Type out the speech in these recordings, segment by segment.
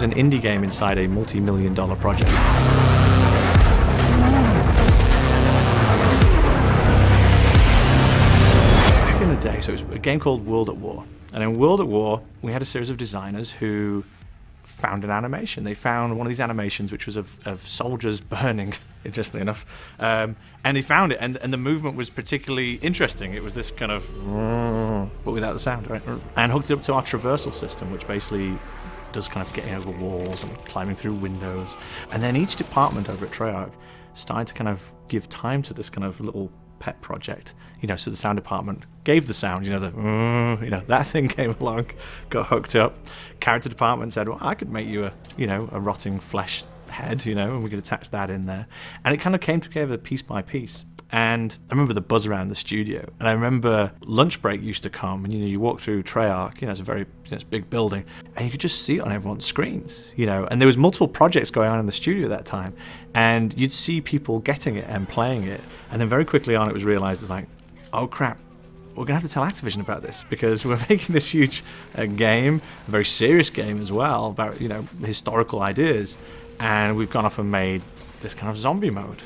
was an indie game inside a multi-million-dollar project. Back in the day, so it was a game called World at War. And in World at War, we had a series of designers who found an animation. They found one of these animations which was of soldiers burning, interestingly enough. And they found it, and the movement was particularly interesting. It was this kind of, but without the sound, right? And hooked it up to our traversal system, which basically does kind of getting over walls and climbing through windows. And then each department over at Treyarch started to kind of give time to this kind of little pet project, so the sound department gave the sound, that thing came along, got hooked up. Character department said, well, I could make you a rotting flesh head, and we could attach that in there. And it kind of came together piece by piece. And I remember the buzz around the studio. And I remember lunch break used to come, and you walk through Treyarch, it's a very it's a big building, and you could just see it on everyone's screens, and there was multiple projects going on in the studio at that time, and you'd see people getting it and playing it, and then very quickly on it was realized it's like, oh crap, we're gonna have to tell Activision about this, because we're making this huge game, a very serious game as well, about historical ideas, and we've gone off and made this kind of zombie mode.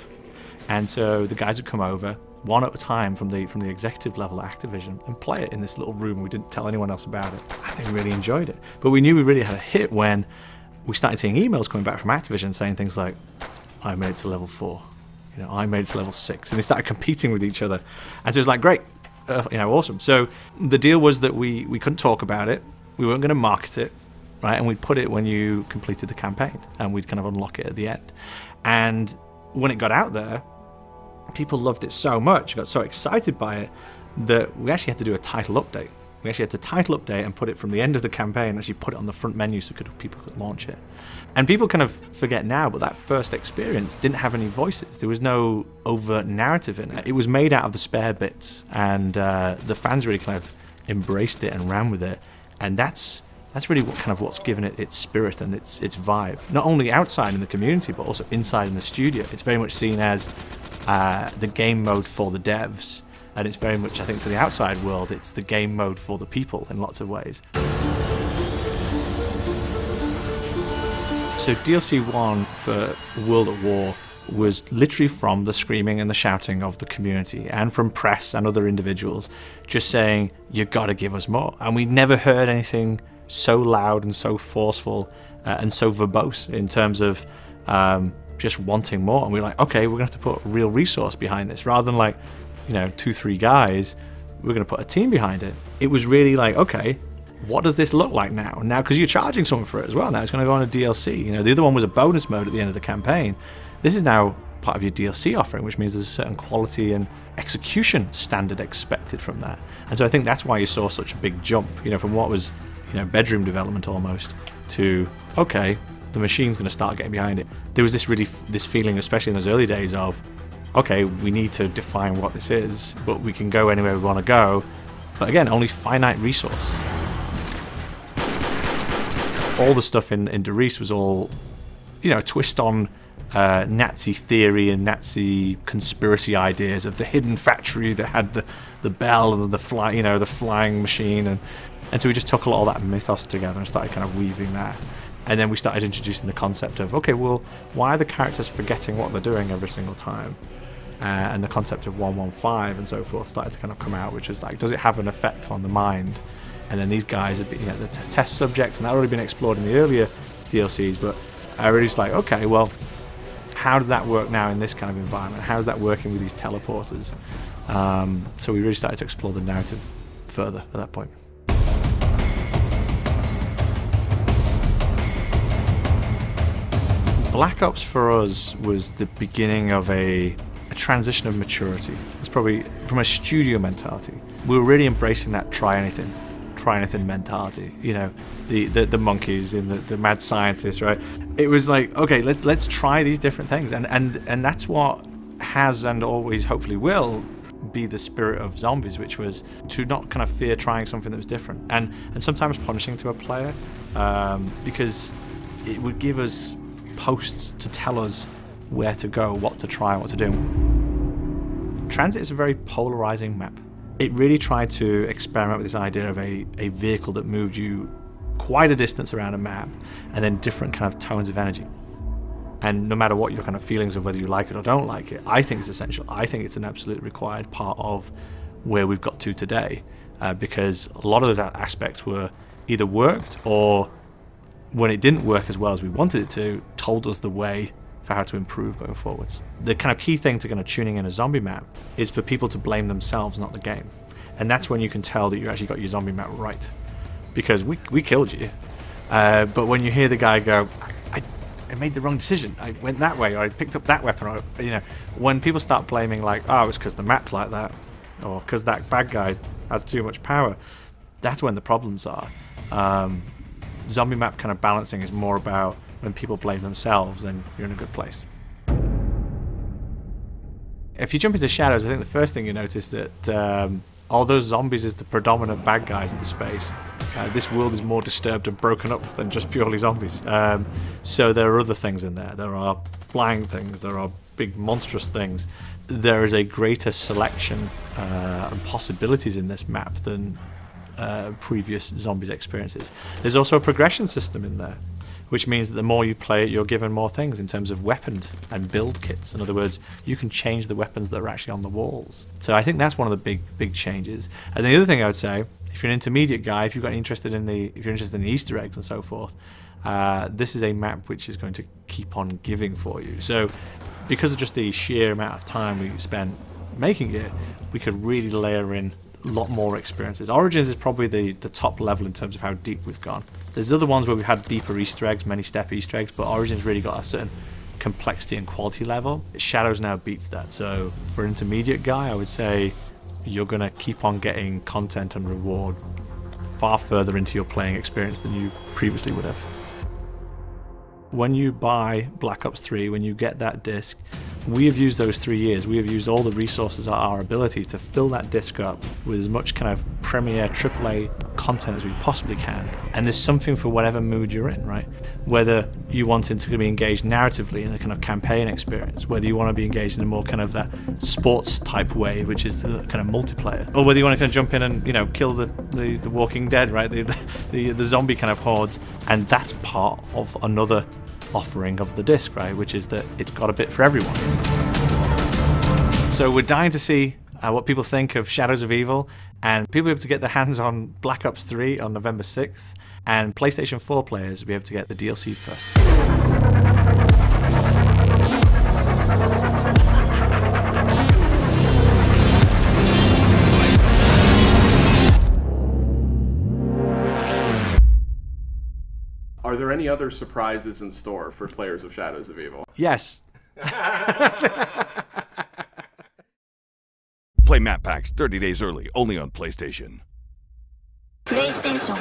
And so the guys would come over, one at a time from the executive level at Activision, and play it in this little room. We didn't tell anyone else about it. And they really enjoyed it. But we knew we really had a hit when we started seeing emails coming back from Activision saying things like, I made it to level 4, I made it to level 6. And they started competing with each other. And so it was like, great, awesome. So the deal was that we couldn't talk about it. We weren't going to market it, right? And we'd put it when you completed the campaign, and we'd kind of unlock it at the end. And when it got out there, people loved it so much, got so excited by it, that we actually had to do a title update. We actually had to title update and put it from the end of the campaign, actually put it on the front menu so people could launch it. And people kind of forget now, but that first experience didn't have any voices. There was no overt narrative in it. It was made out of the spare bits, and the fans really kind of embraced it and ran with it. And that's really what's given it its spirit and its vibe. Not only outside in the community, but also inside in the studio. It's very much seen as the game mode for the devs, and it's very much, I think, for the outside world, it's the game mode for the people in lots of ways. So DLC 1 for World at War was literally from the screaming and the shouting of the community, and from press and other individuals just saying, you gotta give us more. And we never heard anything so loud and so forceful and so verbose in terms of just wanting more. And we're like, okay, we're gonna have to put real resource behind this, rather than like 2-3 guys. We're gonna put a team behind it. It was really like, okay, what does this look like now, because you're charging someone for it as well. Now it's going to go on a DLC. The other one was a bonus mode at the end of the campaign. This is now part of your DLC offering, which means there's a certain quality and execution standard expected from that. And so I think that's why you saw such a big jump, from what was bedroom development almost to, okay, the machine's going to start getting behind it. There was this feeling, especially in those early days, of, okay, we need to define what this is, but we can go anywhere we want to go. But again, only finite resource. All the stuff in Derice was all, twist on Nazi theory and Nazi conspiracy ideas of the hidden factory that had the bell and the flying machine, and so we just took a lot of that mythos together and started kind of weaving that. And then we started introducing the concept of, okay, well, why are the characters forgetting what they're doing every single time? And the concept of 115 and so forth started to kind of come out, which is like, does it have an effect on the mind? And then these guys had been, the test subjects, and that had already been explored in the earlier DLCs, but I really was like, okay, well, how does that work now in this kind of environment? How's that working with these teleporters? So we really started to explore the narrative further at that point. Black Ops for us was the beginning of a transition of maturity. It's probably from a studio mentality. We were really embracing that try anything mentality. The monkeys and the mad scientists, right? It was like, okay, let's try these different things, and that's what has and always hopefully will be the spirit of Zombies, which was to not kind of fear trying something that was different, and sometimes punishing to a player, because it would give us posts to tell us where to go, what to try, what to do. Transit is a very polarizing map. It really tried to experiment with this idea of a vehicle that moved you quite a distance around a map, and then different kind of tones of energy. And no matter what your kind of feelings of whether you like it or don't like it, I think it's essential. I think it's an absolute required part of where we've got to today, because a lot of those aspects were either worked, or when it didn't work as well as we wanted it to, told us the way for how to improve going forwards. The kind of key thing to kind of tuning in a zombie map is for people to blame themselves, not the game. And that's when you can tell that you actually got your zombie map right. Because we killed you. But when you hear the guy go, I made the wrong decision, I went that way, or I picked up that weapon, or, you know, when people start blaming like, oh, it's because the map's like that, or because that bad guy has too much power, that's when the problems are. Zombie map kind of balancing is more about when people blame themselves, then you're in a good place. If you jump into Shadows, I think the first thing you notice that although zombies is the predominant bad guys in the space, this world is more disturbed and broken up than just purely zombies. So there are other things in there. There are flying things, there are big monstrous things. There is a greater selection and possibilities in this map than previous zombies experiences. There's also a progression system in there, which means that the more you play it, you're given more things in terms of weapons and build kits. In other words, you can change the weapons that are actually on the walls. So I think that's one of the big changes. And the other thing I would say, if you're an intermediate guy, if you're interested in the Easter eggs and so forth, this is a map which is going to keep on giving for you. So because of just the sheer amount of time we spent making it, we could really layer in a lot more experiences. Origins is probably the top level in terms of how deep we've gone. There's other ones where we've had deeper Easter eggs, many step Easter eggs, but Origins really got a certain complexity and quality level. Shadows now beats that. So for an intermediate guy, I would say you're going to keep on getting content and reward far further into your playing experience than you previously would have. When you buy Black Ops 3, when you get that disc, we have used those 3 years. We have used all the resources at our ability to fill that disc up with as much kind of premier AAA content as we possibly can. And there's something for whatever mood you're in, right? Whether you want to be engaged narratively in a kind of campaign experience, whether you want to be engaged in a more kind of that sports type way, which is the kind of multiplayer, or whether you want to kind of jump in and, you know, kill the Walking Dead, right? The zombie kind of hordes. And that's part of another offering of the disc, right, which is that it's got a bit for everyone. So we're dying to see what people think of Shadows of Evil, and people will be able to get their hands on Black Ops 3 on November 6th, and PlayStation 4 players will be able to get the DLC first. Are there any other surprises in store for players of Shadows of Evil? Yes. Play map packs 30 days early, only on PlayStation. PlayStation